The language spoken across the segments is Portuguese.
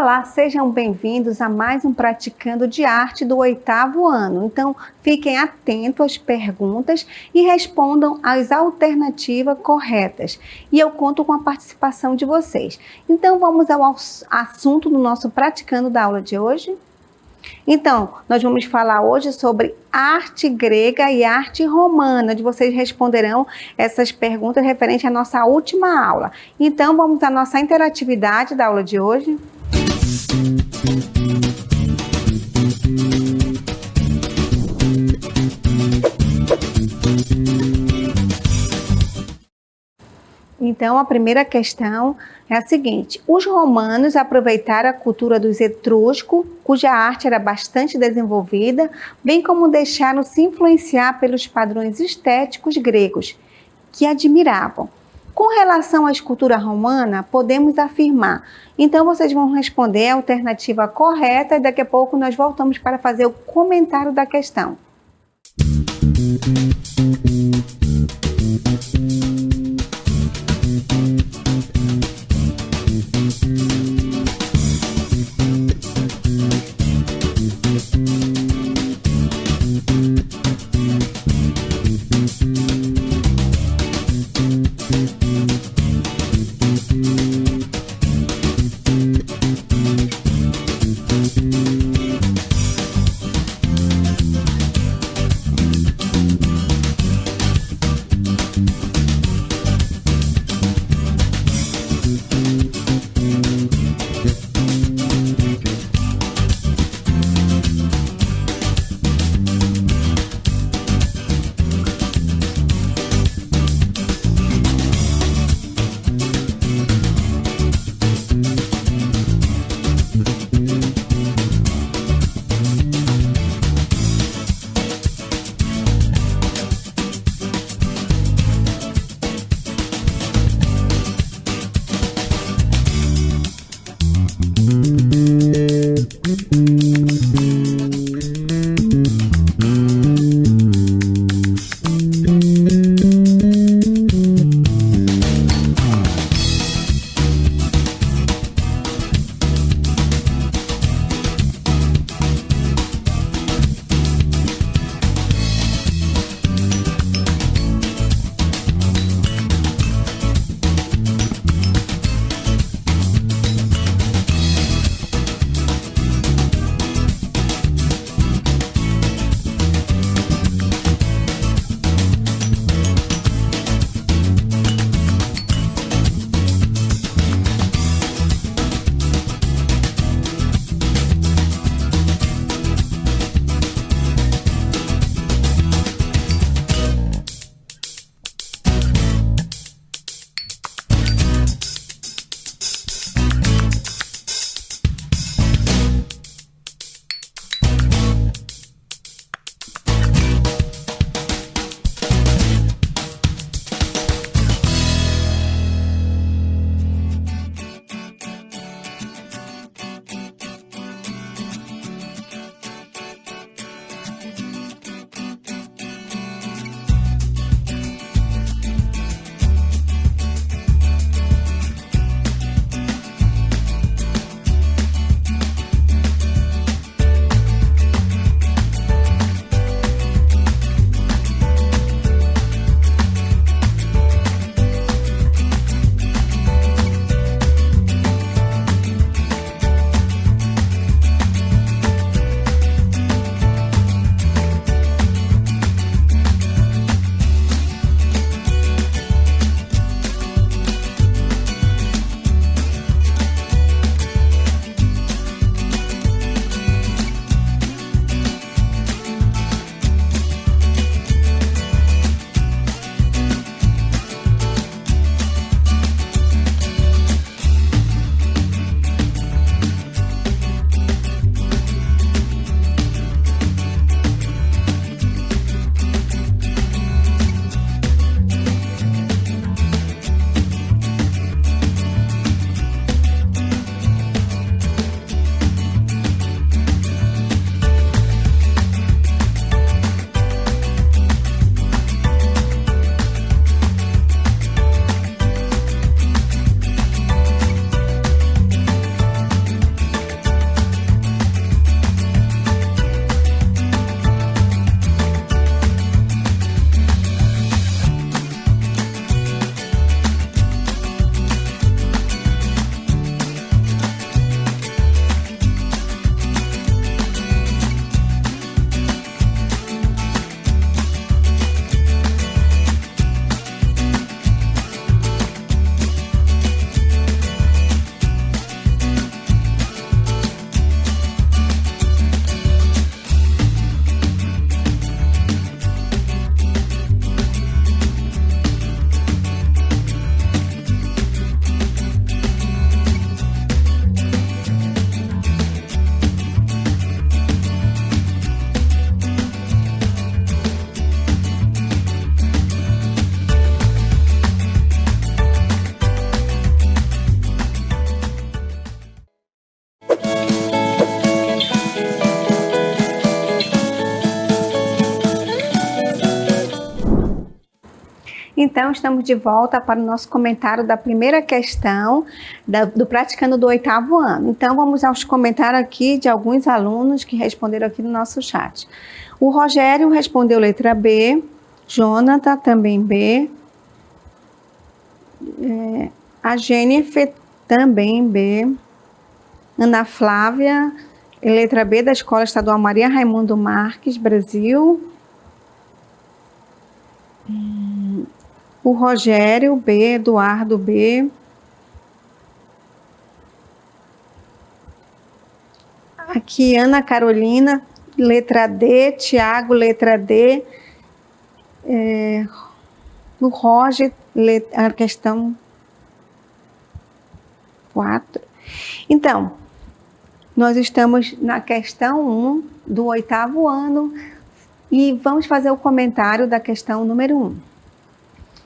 Olá, sejam bem-vindos a mais um Praticando de Arte do 8º ano. Então, fiquem atentos às perguntas e respondam as alternativas corretas. E eu conto com a participação de vocês. Então, vamos ao assunto do nosso Praticando da aula de hoje? Então, nós vamos falar hoje sobre arte grega e arte romana, onde vocês responderão essas perguntas referentes à nossa última aula. Então, vamos à nossa interatividade da aula de hoje. Então, a primeira questão é a seguinte: os romanos aproveitaram a cultura dos etruscos, cuja arte era bastante desenvolvida, bem como deixaram-se influenciar pelos padrões estéticos gregos, que admiravam. Com relação à escultura romana, podemos afirmar. Então, vocês vão responder a alternativa correta e daqui a pouco nós voltamos para fazer o comentário da questão. Então, estamos de volta para o nosso comentário da primeira questão do Praticando do 8º ano. Então, vamos aos comentários aqui de alguns alunos que responderam aqui no nosso chat. O Rogério respondeu letra B, Jonathan também B, a Jennifer também B, Ana Flávia, letra B da Escola Estadual Maria Raimundo Marques, Brasil. O Rogério B, Eduardo B. Aqui, Ana Carolina, letra D. Tiago, letra D. O Roger, a questão 4. Então, nós estamos na questão 1 do 8º ano e vamos fazer o comentário da questão número 1.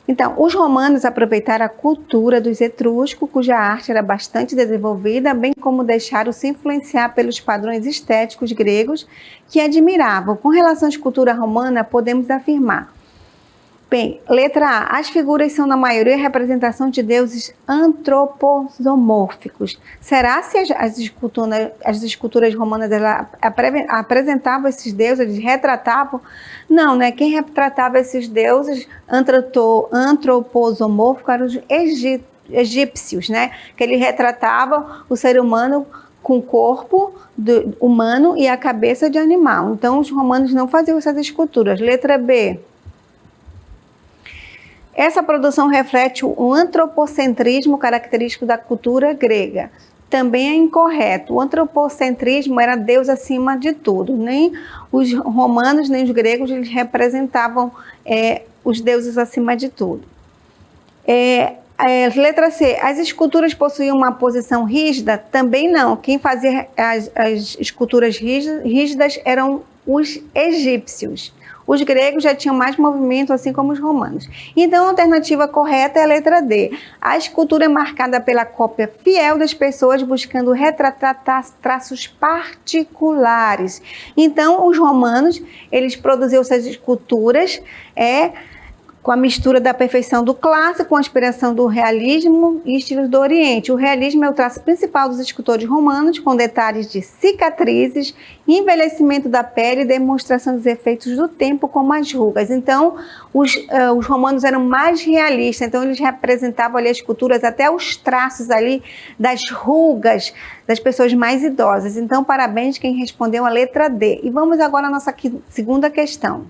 Então, os romanos aproveitaram a cultura dos etruscos, cuja arte era bastante desenvolvida, bem como deixaram-se influenciar pelos padrões estéticos gregos que admiravam. Com relação à escultura romana, podemos afirmar. Bem, letra A. As figuras são, na maioria, representação de deuses antropomórficos. Será se as esculturas romanas apresentavam esses deuses, eles retratavam? Não, né? Quem retratava esses deuses antropomórficos eram os egípcios, né? Que eles retratavam o ser humano com o corpo humano e a cabeça de animal. Então, os romanos não faziam essas esculturas. Letra B. Essa produção reflete o antropocentrismo característico da cultura grega. Também é incorreto. O antropocentrismo era Deus acima de tudo. Nem os romanos, nem os gregos eles representavam os deuses acima de tudo. Letra C. As esculturas possuíam uma posição rígida? Também não. Quem fazia as esculturas rígidas eram os egípcios. Os gregos já tinham mais movimento, assim como os romanos. Então, a alternativa correta é a letra D. A escultura é marcada pela cópia fiel das pessoas, buscando retratar traços particulares. Então, os romanos, eles produziam essas esculturas, com a mistura da perfeição do clássico, com a inspiração do realismo e estilos do Oriente. O realismo é o traço principal dos escultores romanos, com detalhes de cicatrizes, envelhecimento da pele e demonstração dos efeitos do tempo, como as rugas. Então, os romanos eram mais realistas, então eles representavam ali as esculturas, até os traços ali das rugas das pessoas mais idosas. Então, parabéns quem respondeu a letra D. E vamos agora à nossa segunda questão.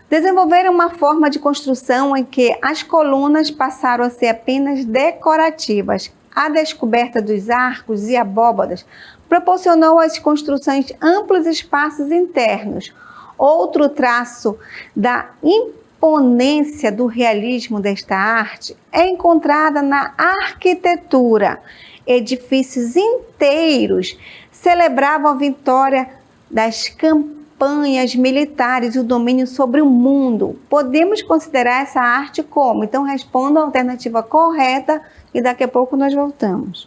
Desenvolveram uma forma de construção em que as colunas passaram a ser apenas decorativas. A descoberta dos arcos e abóbadas proporcionou às construções amplos espaços internos. Outro traço da imponência do realismo desta arte é encontrada na arquitetura. Edifícios inteiros celebravam a vitória das campanhas militares e o domínio sobre o mundo. Podemos considerar essa arte como? Então, responda a alternativa correta e daqui a pouco nós voltamos.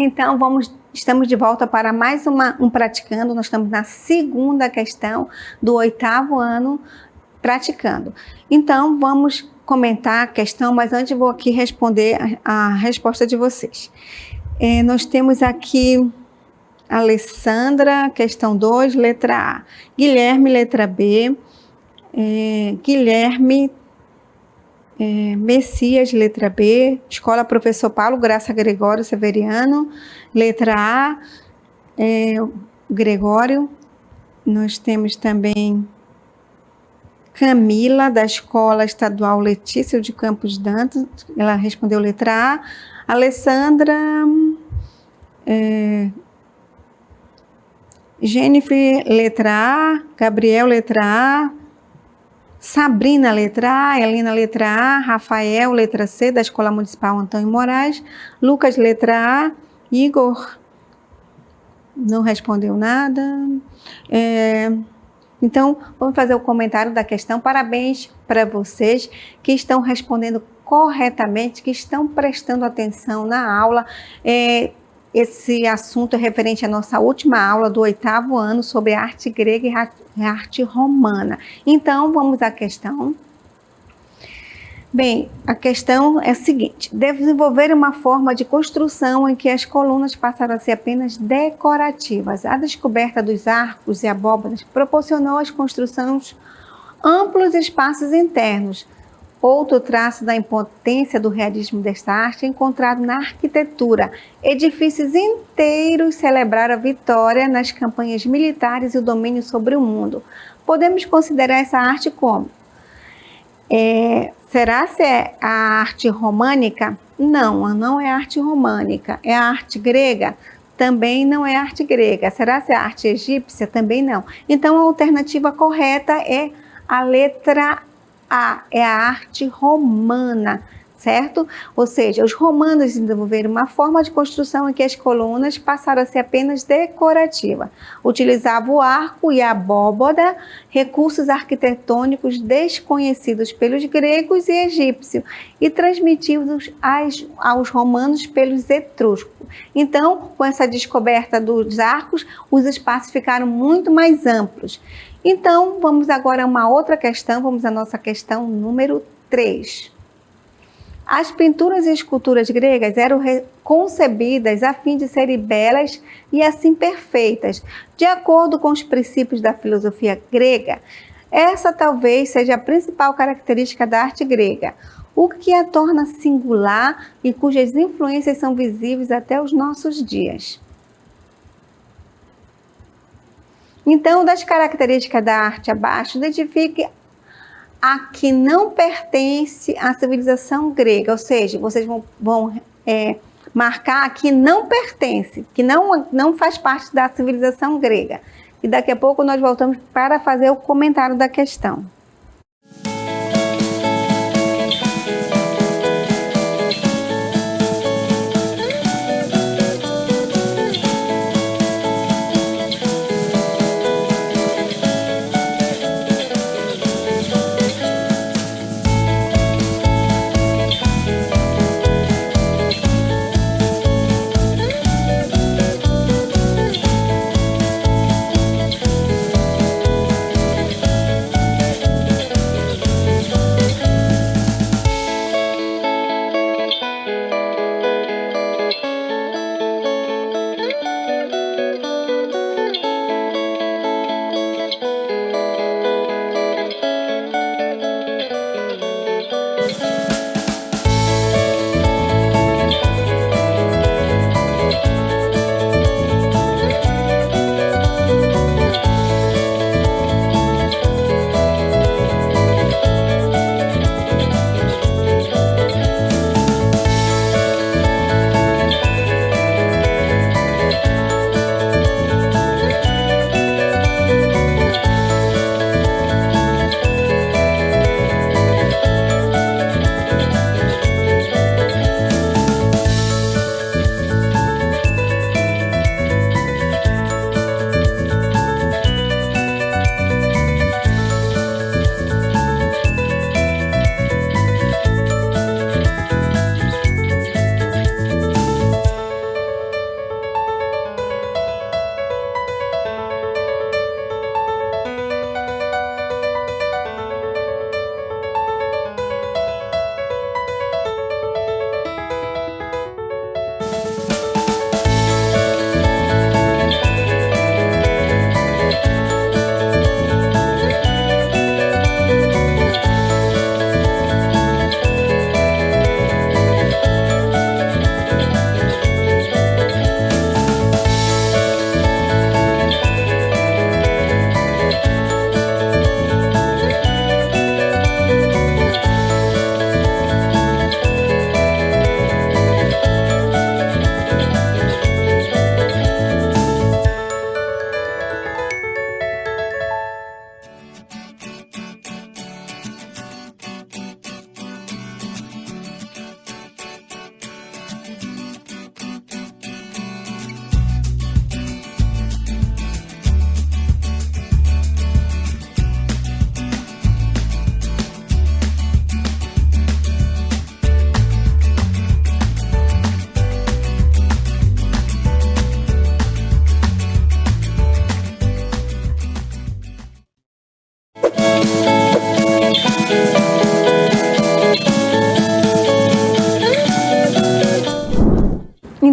Então, estamos de volta para mais um Praticando. Nós estamos na segunda questão do 8º ano praticando. Então, vamos comentar a questão, mas antes vou aqui responder a resposta de vocês. Nós temos aqui Alessandra, questão 2, letra A. Guilherme, letra B. Guilherme Messias, letra B. Escola Professor Paulo Graça Gregório Severiano, letra A. Gregório. Nós temos também Camila, da Escola Estadual Letícia de Campos Dantas, ela respondeu letra A. Alessandra, Jennifer, letra A. Gabriel, letra A. Sabrina, letra A. Helena, letra A. Rafael, letra C, da Escola Municipal Antônio Moraes. Lucas, letra A. Igor, não respondeu nada. Então, vamos fazer o comentário da questão. Parabéns para vocês que estão respondendo corretamente, que estão prestando atenção na aula. Esse assunto é referente à nossa última aula do 8º ano sobre arte grega e arte romana. Então, vamos à questão. Bem, a questão é a seguinte: desenvolver uma forma de construção em que as colunas passaram a ser apenas decorativas. A descoberta dos arcos e abóbadas proporcionou às construções amplos espaços internos. Outro traço da impotência do realismo desta arte é encontrado na arquitetura. Edifícios inteiros celebraram a vitória nas campanhas militares e o domínio sobre o mundo. Podemos considerar essa arte como? Será se é a arte românica? Não, não é a arte românica. É a arte grega? Também não é a arte grega. Será se é a arte egípcia? Também não. Então, a alternativa correta é a letra A, é a arte romana, certo? Ou seja, os romanos desenvolveram uma forma de construção em que as colunas passaram a ser apenas decorativas. Utilizavam o arco e a abóbada, recursos arquitetônicos desconhecidos pelos gregos e egípcios e transmitidos aos romanos pelos etruscos. Então, com essa descoberta dos arcos, os espaços ficaram muito mais amplos. Então, vamos agora a uma outra questão, vamos à nossa questão número 3. As pinturas e esculturas gregas eram concebidas a fim de serem belas e assim perfeitas. De acordo com os princípios da filosofia grega, essa talvez seja a principal característica da arte grega, o que a torna singular e cujas influências são visíveis até os nossos dias. Então, das características da arte abaixo, identifique a que não pertence à civilização grega, ou seja, vocês vão marcar a que não pertence, que não faz parte da civilização grega. E daqui a pouco nós voltamos para fazer o comentário da questão.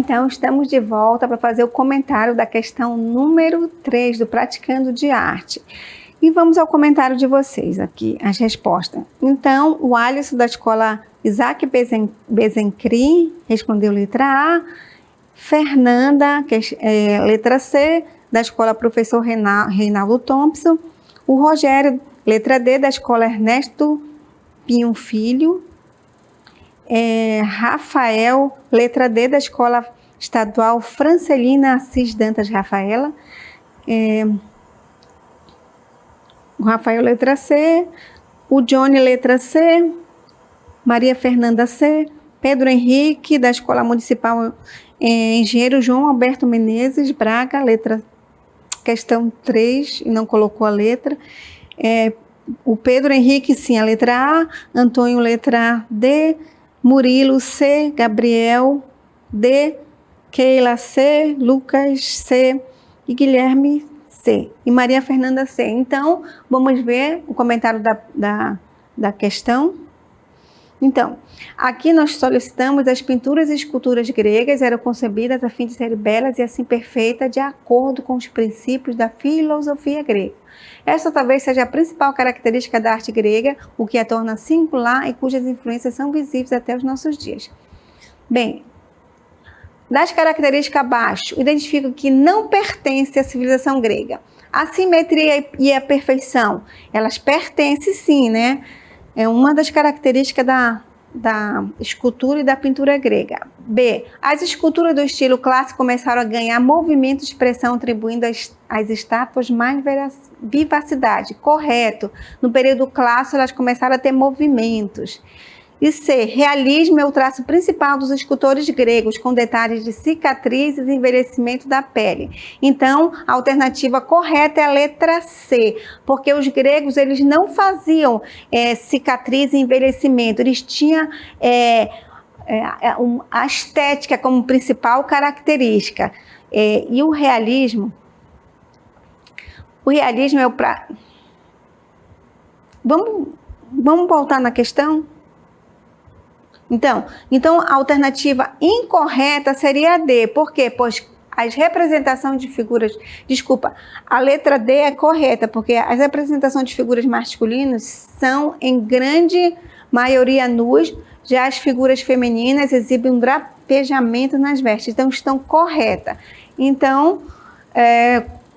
Então, estamos de volta para fazer o comentário da questão número 3 do Praticando de Arte. E vamos ao comentário de vocês aqui, as respostas. Então, o Alisson da escola Isaac Bezencri respondeu letra A. Fernanda, letra C, da escola Professor Reinaldo Thompson. O Rogério, letra D, da escola Ernesto Pinho Filho. Rafael, letra D, da escola estadual Francelina Assis Dantas Rafaela. O Rafael, letra C. O Johnny, letra C. Maria Fernanda C. Pedro Henrique, da escola municipal Engenheiro João Alberto Menezes Braga, questão 3, e não colocou a letra. O Pedro Henrique, sim, a letra A. Antônio, letra D. Murilo, C. Gabriel, D. Keila, C. Lucas, C. E Guilherme, C. E Maria Fernanda, C. Então, vamos ver o comentário da questão. Então, aqui nós solicitamos as pinturas e esculturas gregas eram concebidas a fim de serem belas e assim perfeitas de acordo com os princípios da filosofia grega. Essa talvez seja a principal característica da arte grega, o que a torna singular e cujas influências são visíveis até os nossos dias. Bem, das características abaixo, identifico que não pertence à civilização grega. A simetria e a perfeição, elas pertencem sim, né? É uma das características da escultura e da pintura grega. B. As esculturas do estilo clássico começaram a ganhar movimento de expressão, atribuindo às estátuas mais vivacidade. Correto. No período clássico, elas começaram a ter movimentos. E C. Realismo é o traço principal dos escultores gregos, com detalhes de cicatrizes e envelhecimento da pele. Então, a alternativa correta é a letra C, porque os gregos eles não faziam cicatriz e envelhecimento, eles tinham a estética como principal característica. E o realismo é o Vamos voltar na questão? Então, a alternativa incorreta seria a D. Por quê? Pois as representações de figuras... Desculpa, a letra D é correta, porque as representações de figuras masculinas são, em grande maioria, nuas, já as figuras femininas exibem um drapejamento nas vestes, então estão corretas. Então,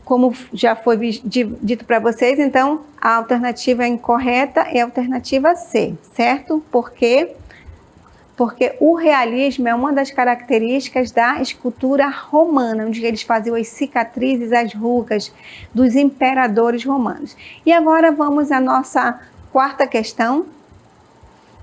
como já foi dito para vocês, então a alternativa incorreta é a alternativa C, certo? Porque o realismo é uma das características da escultura romana, onde eles faziam as cicatrizes, as rugas dos imperadores romanos. E agora vamos à nossa quarta questão.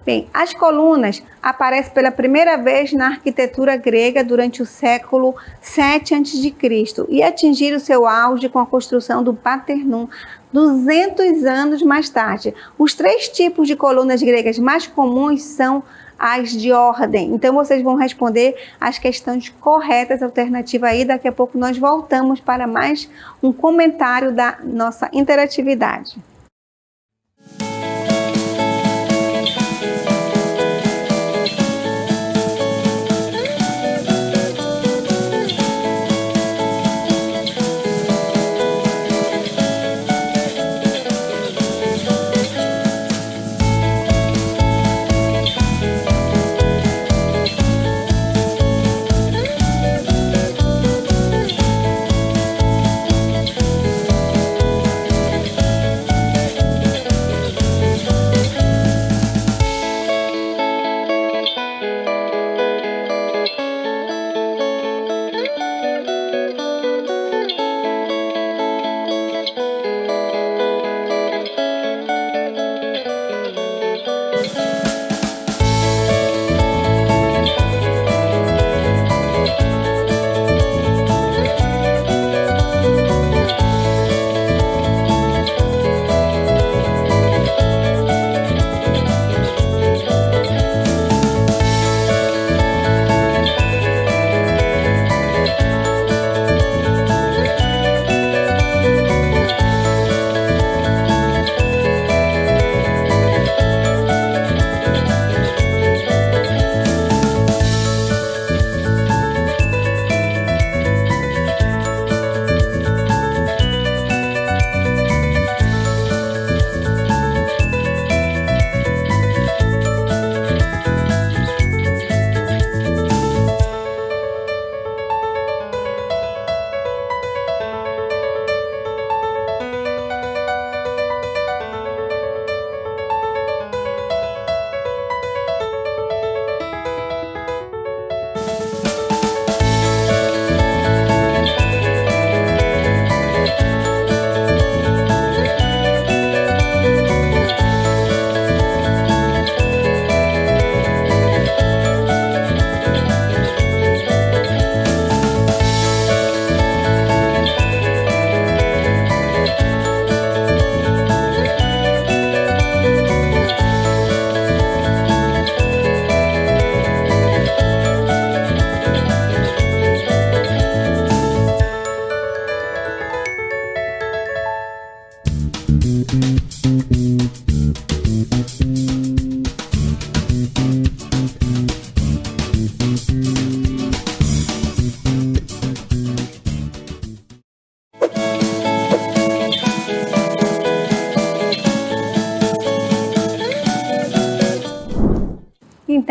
Bem, as colunas aparecem pela primeira vez na arquitetura grega durante o século 7 a.C. e atingiram seu auge com a construção do Partenon 200 anos mais tarde. Os 3 tipos de colunas gregas mais comuns são as de ordem. Então, vocês vão responder as questões corretas, alternativa aí. Daqui a pouco nós voltamos para mais um comentário da nossa interatividade.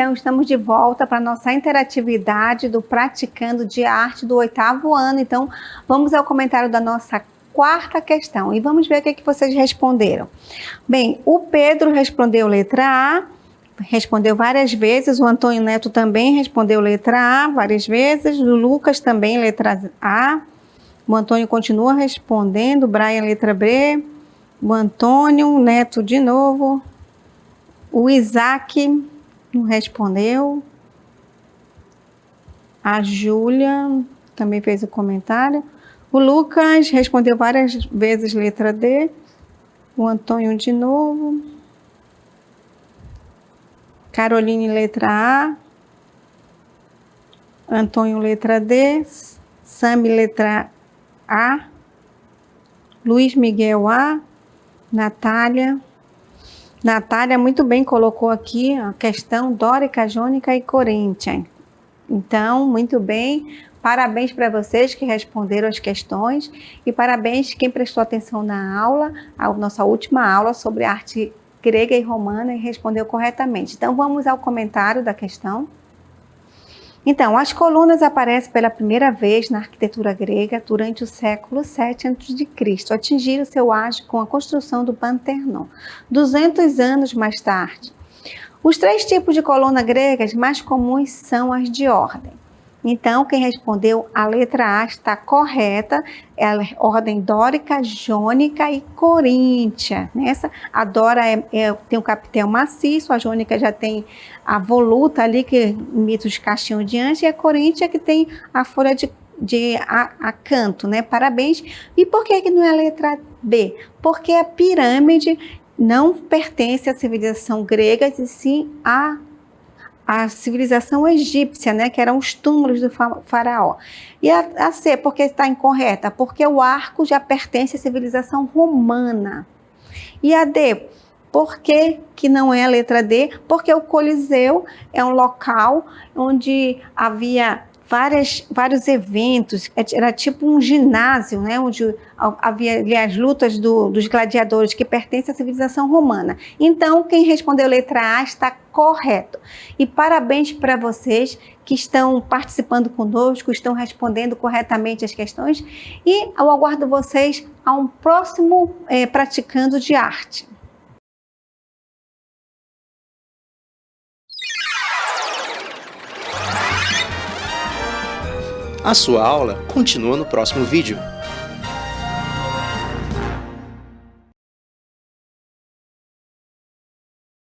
Então, estamos de volta para a nossa interatividade do Praticando de Arte do 8º ano. Então, vamos ao comentário da nossa quarta questão e vamos ver o que vocês responderam. Bem, o Pedro respondeu letra A, respondeu várias vezes, o Antônio Neto também respondeu letra A várias vezes, o Lucas também letra A, o Antônio continua respondendo, o Brian letra B, o Antônio Neto de novo, o Isaac não respondeu. A Júlia também fez o comentário. O Lucas respondeu várias vezes letra D. O Antônio de novo. Caroline letra A. Antônio letra D. Sami letra A. Luiz Miguel A. Natália. Natália muito bem colocou aqui a questão dórica, jônica e coríntia. Então, muito bem. Parabéns para vocês que responderam as questões e parabéns quem prestou atenção na aula, a nossa última aula sobre arte grega e romana e respondeu corretamente. Então, vamos ao comentário da questão. Então, as colunas aparecem pela primeira vez na arquitetura grega durante o século 7 a.C., atingiram seu auge com a construção do Panteão, 200 anos mais tarde. Os 3 tipos de coluna gregas mais comuns são as de ordem. Então, quem respondeu a letra A está correta, é a ordem dórica, jônica e coríntia. Nessa, a dórica tem o capitel maciço, a jônica já tem a voluta ali, que imita os cachinhos de anjo, e a coríntia que tem a folha de acanto, né? Parabéns. E por que não é a letra B? Porque a pirâmide não pertence à civilização grega, e sim a civilização egípcia, né, que eram os túmulos do faraó. E a C, porque está incorreta? Porque o arco já pertence à civilização romana. E a D, por que não é a letra D? Porque o Coliseu é um local onde havia vários eventos, era tipo um ginásio, né, onde havia ali as lutas dos gladiadores, que pertence à civilização romana. Então, quem respondeu letra A está correto. E parabéns para vocês que estão participando conosco, estão respondendo corretamente as questões, e eu aguardo vocês a um próximo Praticando de Arte. A sua aula continua no próximo vídeo.